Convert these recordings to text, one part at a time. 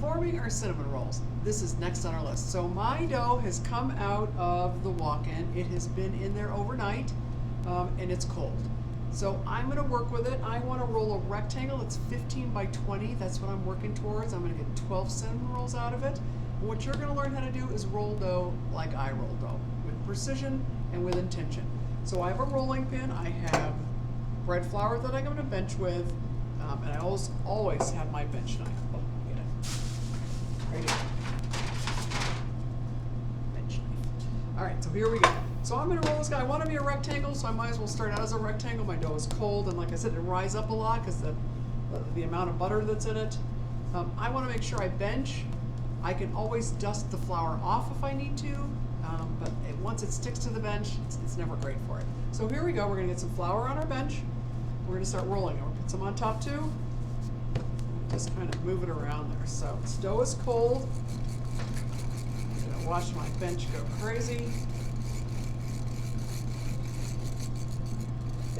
forming our cinnamon rolls. This is next on our list. So my dough has come out of the walk-in. It has been in there overnight, and it's cold. So I'm gonna work with it. I wanna roll a rectangle. It's 15 by 20. That's what I'm working towards. I'm gonna get 12 cinnamon rolls out of it. And what you're gonna learn how to do is roll dough like I roll dough, with precision and with intention. So I have a rolling pin. I have bread flour that I'm gonna bench with, and I always have my bench knife. Oh, get it. Right here. Bench knife. All right, so here we go. So I'm gonna roll this guy. I want to be a rectangle, so I might as well start out as a rectangle. My dough is cold, and like I said, it rise up a lot because the amount of butter that's in it. I want to make sure I bench. I can always dust the flour off if I need to, but once it sticks to the bench, it's never great for it. So here we go. We're gonna get some flour on our bench. We're gonna start rolling it. We'll put some on top too. Just kind of move it around there. So this dough is cold. I'm gonna watch my bench go crazy.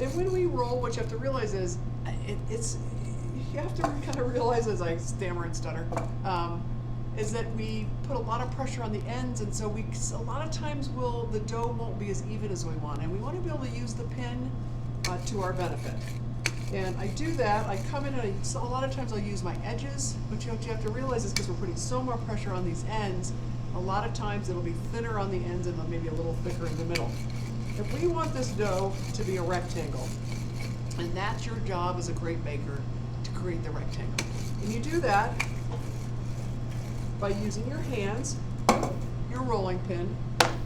And when we roll, what you have to realize is, you have to kind of realize, as I stammer and stutter, is that we put a lot of pressure on the ends, and so a lot of times the dough won't be as even as we want, and we want to be able to use the pin to our benefit. And I do that. I come in and a lot of times I'll use my edges, but what you have to realize is because we're putting so much pressure on these ends, a lot of times it'll be thinner on the ends and maybe a little thicker in the middle. If we want this dough to be a rectangle, and that's your job as a great baker, to create the rectangle. And you do that by using your hands, your rolling pin,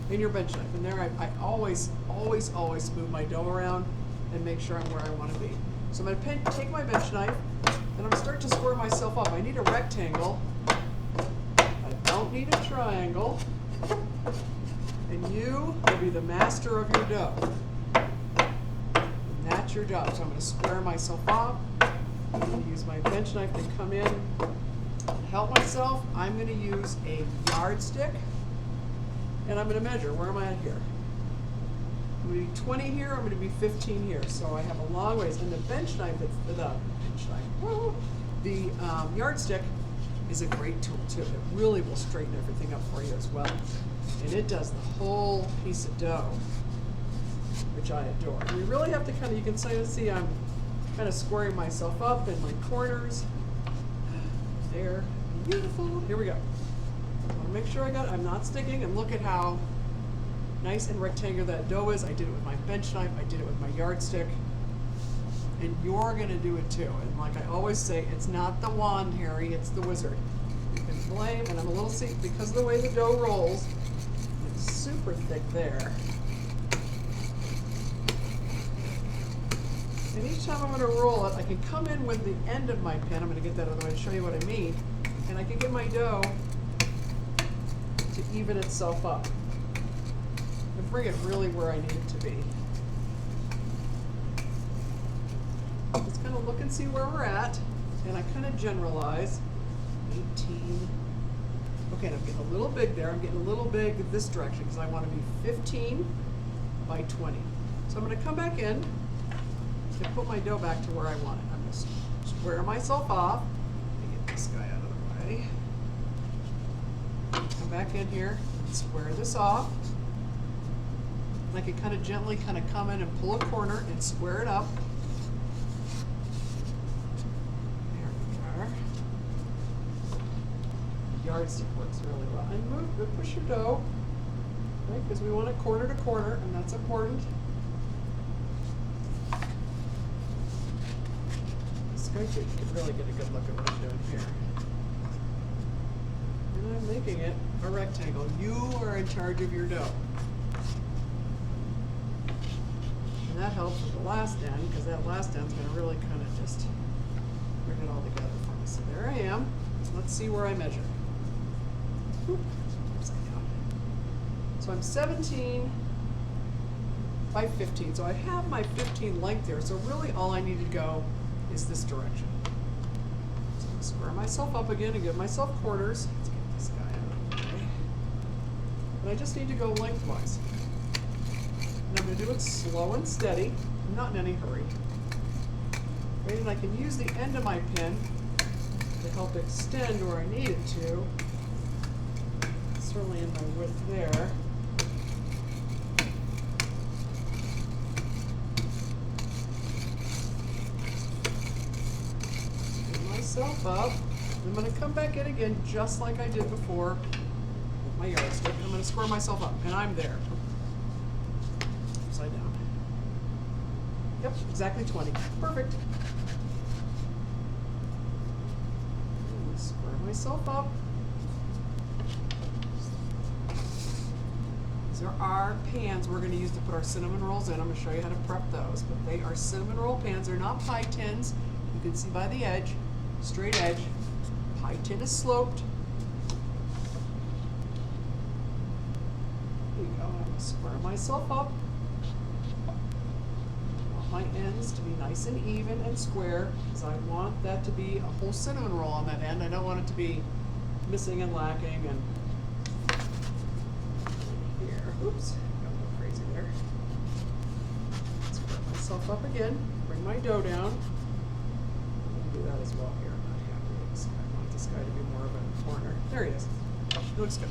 and your bench knife. And there I always move my dough around and make sure I'm where I want to be. So I'm going to take my bench knife, and I'm going to start to square myself up. I need a rectangle. I don't need a triangle. And you will be the master of your dough. And that's your job. So I'm going to square myself off. I'm going to use my bench knife to come in. To help myself, I'm going to use a yardstick. And I'm going to measure. Where am I at here? I'm going to be 20 here. I'm going to be 15 here. So I have a long ways. And the bench knife, the yardstick is a great tool too. It really will straighten everything up for you as well. And it does the whole piece of dough, which I adore. And you really have to kind of, you can see I'm kind of squaring myself up in my corners. There, beautiful. Here we go. I want to make sure I'm not sticking, and look at how nice and rectangular that dough is. I did it with my bench knife. I did it with my yardstick. And you're going to do it too. And like I always say, it's not the wand, Harry, it's the wizard. You can blame, and I'm a little, because of the way the dough rolls, it's super thick there. And each time I'm going to roll it, I can come in with the end of my pin. I'm going to get that out of the way to show you what I mean. And I can get my dough to even itself up and bring it really where I need it to be. Just kind of look and see where we're at, and I kind of generalize. 18. Okay, and I'm getting a little big there. I'm getting a little big this direction because I want to be 15 by 20. So I'm going to come back in and put my dough back to where I want it. I'm going to square myself off. Let me get this guy out of the way. Come back in here and square this off. And I can kind of gently kind of come in and pull a corner and square it up. Yardstick works really well. And push your dough, right? Because we want it corner to corner, and that's important. This guy, you can really get a good look at what I'm doing here. And I'm making it a rectangle. You are in charge of your dough. And that helps with the last end, because that last end's going to really kind of just bring it all together for me. So there I am. Let's see where I measure. So I'm 17 by 15. So I have my 15 length there. So really all I need to go is this direction. So I'm going to square myself up again and give myself corners. Let's get this guy out of the way. And I just need to go lengthwise. And I'm going to do it slow and steady, not in any hurry. Right, and I can use the end of my pin to help extend where I need it to. Certainly in my width there. Get myself up. I'm going to come back in again just like I did before with my yardstick. I'm going to square myself up, and I'm there. Upside down. Yep, exactly 20. Perfect. I'm going to square myself up. There are pans we're going to use to put our cinnamon rolls in. I'm going to show you how to prep those, but they are cinnamon roll pans. They're not pie tins. You can see by the edge, straight edge. Pie tin is sloped. There you go. I'm going to square myself up. I want my ends to be nice and even and square because I want that to be a whole cinnamon roll on that end. I don't want it to be missing and lacking and oops, got a little crazy there. Square myself up again, bring my dough down. I'm gonna do that as well here. I'm not happy with this guy. I want this guy to be more of a corner. There he is. Looks good.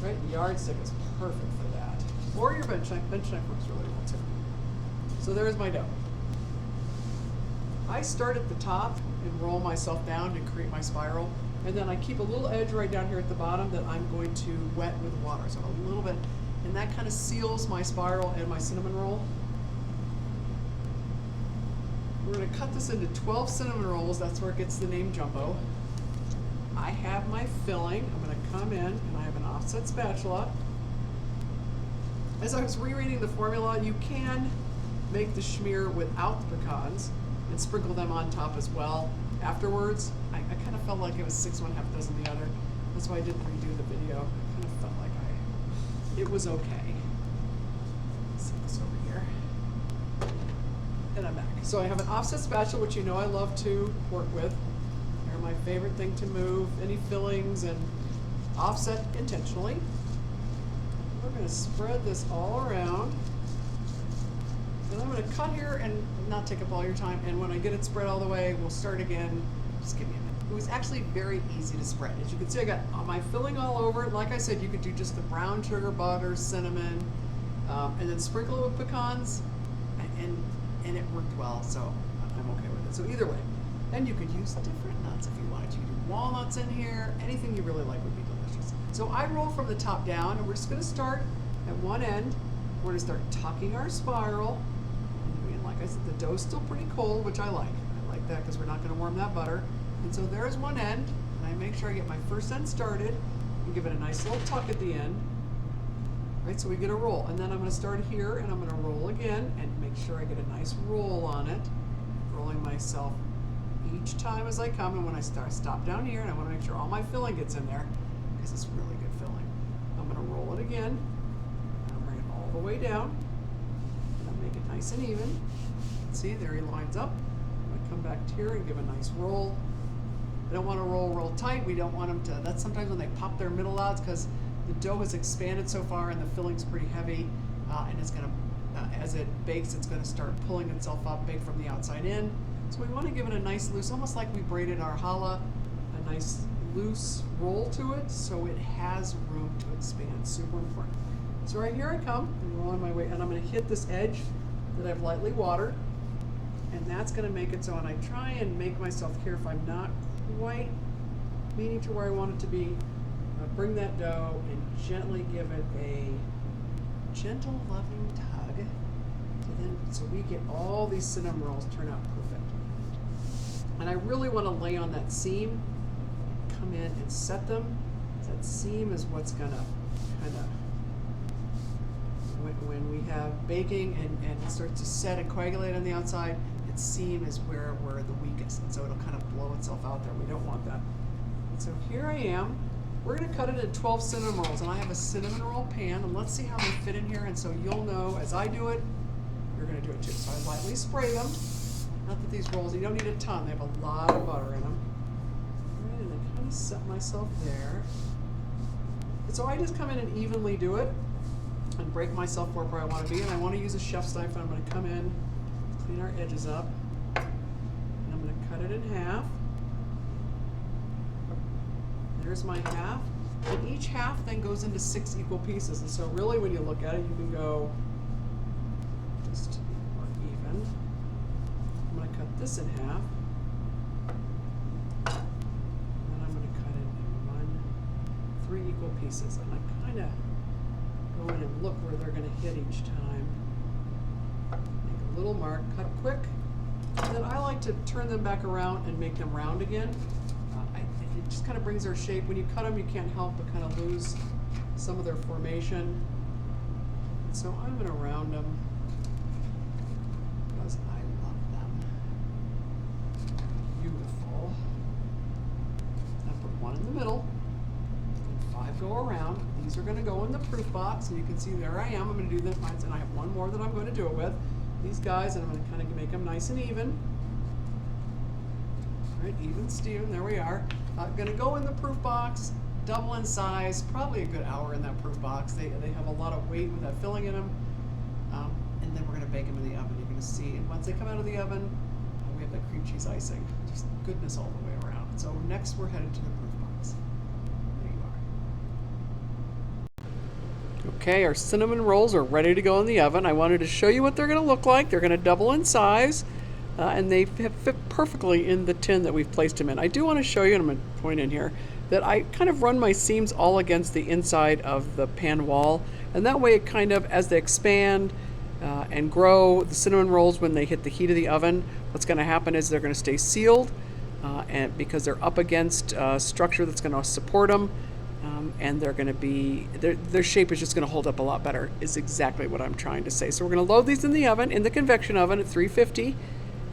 Right, the yardstick is perfect for that. Or your bench knife. Bench knife works really well too. So there's my dough. I start at the top and roll myself down to create my spiral. And then I keep a little edge right down here at the bottom that I'm going to wet with water. So a little bit, and that kind of seals my spiral and my cinnamon roll. We're going to cut this into 12 cinnamon rolls. That's where it gets the name Jumbo. I have my filling. I'm going to come in and I have an offset spatula. As I was rereading the formula, you can make the schmear without the pecans and sprinkle them on top as well. Afterwards, I kind of felt like it was 6 1/2 dozen the other. That's why I didn't redo the video. I kind of felt like it was okay. Let's set this over here. And I'm back. So I have an offset spatula, which you know I love to work with. They're my favorite thing to move any fillings and offset intentionally. We're going to spread this all around. And I'm going to cut here and not take up all your time. And when I get it spread all the way, we'll start again. Just give me a minute. It was actually very easy to spread. As you can see, I got my filling all over it. Like I said, you could do just the brown sugar, butter, cinnamon, and then sprinkle it with pecans. And it worked well, so I'm okay with it. So either way. And you could use different nuts if you wanted. You could do walnuts in here. Anything you really like would be delicious. So I roll from the top down, and we're just going to start at one end. We're going to start tucking our spiral. Like I said, the dough's still pretty cold, which I like. I like that because we're not going to warm that butter. And so there's one end, and I make sure I get my first end started and give it a nice little tuck at the end. Right, so we get a roll. And then I'm going to start here, and I'm going to roll again and make sure I get a nice roll on it. Rolling myself each time as I come, and when I stop down here, and I want to make sure all my filling gets in there because it's really good filling. I'm going to roll it again, and I'll bring it all the way down. Make it nice and even. See, there he lines up. I'm going to come back to here and give a nice roll. I don't want to roll real tight. We don't want them to, that's sometimes when they pop their middle out because the dough has expanded so far and the filling's pretty heavy and it's going to, as it bakes, it's going to start pulling itself up, bake from the outside in. So we want to give it a nice loose, almost like we braided our challah, a nice loose roll to it so it has room to expand. Super important. So right here I come, I'm rolling my way, and I'm going to hit this edge that I've lightly watered, and that's going to make it so, and I try and make myself here if I'm not quite meaning to where I want it to be, I bring that dough and gently give it a gentle, loving tug, so we get all these cinnamon rolls turn out perfect. And I really want to lay on that seam, come in and set them. That seam is what's going to kind of, when we have baking and it starts to set and coagulate on the outside, its seam is where we're the weakest, and so it'll kind of blow itself out there. We don't want that. And so here I am. We're going to cut it in 12 cinnamon rolls, and I have a cinnamon roll pan, and let's see how they fit in here, and so you'll know as I do it, you're going to do it too. So I lightly spray them. Not that these rolls, you don't need a ton, they have a lot of butter in them. All right, and I kind of set myself there. And so I just come in and evenly do it and break myself where I want to be, and I want to use a chef's knife, and I'm going to come in, clean our edges up, and I'm going to cut it in half. There's my half. And each half then goes into 6 equal pieces. And so really when you look at it, you can go just to be more even. I'm going to cut this in half. And I'm going to cut it in 3 equal pieces. And I kind of go in and look where they're going to hit each time. Make a little mark, cut quick. And then I like to turn them back around and make them round again. It just kind of brings their shape. When you cut them, you can't help but kind of lose some of their formation. And so I'm going to round them because I love them. Beautiful. I put 1 in the middle and 5 go around. These are going to go in the proof box, and you can see there I am. I'm going to do this, and I have 1 more that I'm going to do it with. These guys, and I'm going to kind of make them nice and even. All right, even Steven, there we are. Going to go in the proof box, double in size, probably a good hour in that proof box. They have a lot of weight with that filling in them. And then we're going to bake them in the oven. You're going to see, and once they come out of the oven, we have that cream cheese icing. Just goodness all the way around. So next we're headed to the proof box. There you are. Okay, our cinnamon rolls are ready to go in the oven. I wanted to show you what they're going to look like. They're going to double in size. And they have fit perfectly in the tin that we've placed them in. I do want to show you, and I'm going to point in here, that I kind of run my seams all against the inside of the pan wall. And that way it kind of, as they expand and grow, the cinnamon rolls, when they hit the heat of the oven, what's going to happen is they're going to stay sealed and because they're up against a structure that's going to support them. And they're going to be, their shape is just going to hold up a lot better, is exactly what I'm trying to say. So we're going to load these in the oven, in the convection oven at 350.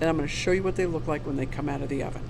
And I'm going to show you what they look like when they come out of the oven.